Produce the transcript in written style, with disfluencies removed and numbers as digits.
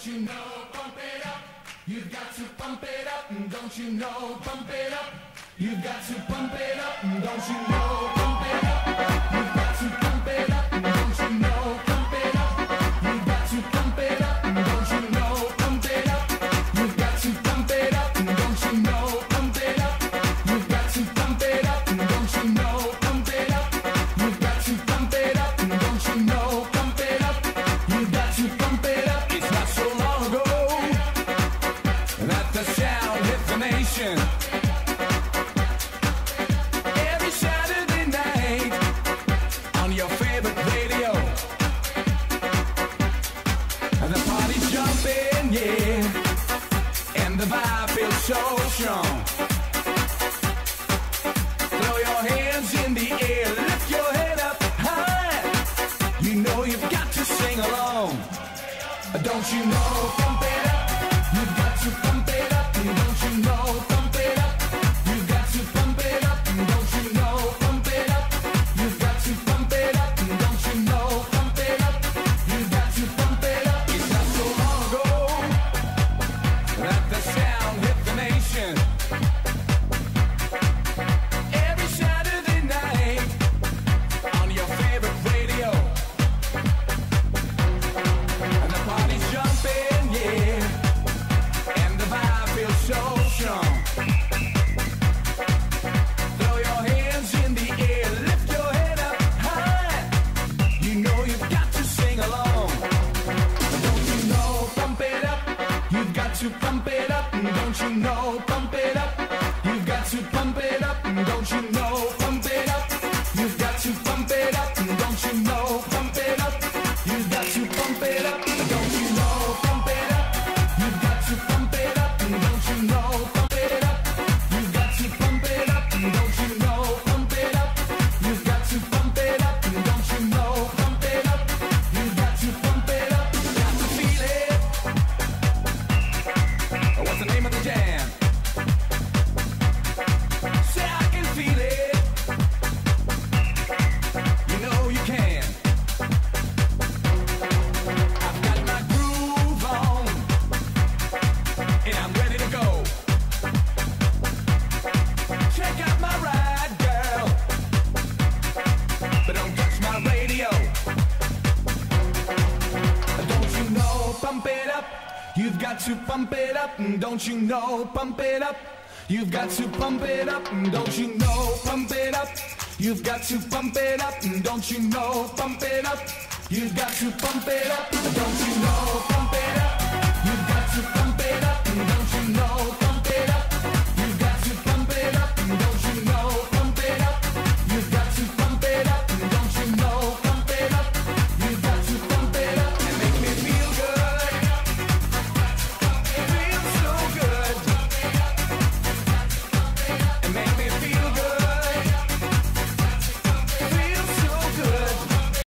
you know, pump it up. You've got to pump it up, don't you know, pump it up. You've got to pump it up, don't you know, pump it up. You've got to pump it up, don't you know, pump it up. You've got to pump it up, don't you know, pump it up. You've got to pump it up, don't you know, pump it up. You've got to pump it up, don't you know, pump it up. You've got to pump it up, don't you know, pump it up. You've got to pump it up. It's not so long ago that the sound hit the nation. Every Saturday night on your favorite radio, and the party's jumping, yeah, and the vibe feels so strong. Throw your hands in the air, lift your head up high. You know you've got to sing along. Don't you know, pump it up. You've got to pump it up. Don't you know, pump it up. You've got to pump it up. Don't you know, pump it up. You've got to pump it up. Don't you know, pump it up. You've got to pump it up. It's not so long ago that the sound hit the nation. Every Saturday night on your favorite radio, and the party's jumping, yeah, and the vibe feels so strong. Throw your hands in the air, lift your head up high. You know you've got to sing along. Don't you know, pump it up. You've got to pump it up. Don't you know, pump it up. You've got to pump it up. Don't you know, pump it up. You've got to pump it up. Don't you know, pump it up. You've got to pump it up. Don't you know, pump it up. You've got to pump it up. Don't you know, pump it up. You've got to pump it up. Don't you know, pump it up. You've got to pump it up. Don't you know, pump it up. You've got to pump it up. Got to feel it. What's the name of the jam? Say I can feel it. You know you can. I've got my groove on, and I'm ready to go. Check out my ride, girl, but don't touch my radio. Don't you know, pump it up. You've got to pump it up. Don't you know, pump it up. You've got to pump it up. Don't you know, pump it up. You've got to pump it up. Don't you know, pump it up. You've got to pump it up. Don't you know, pump it up.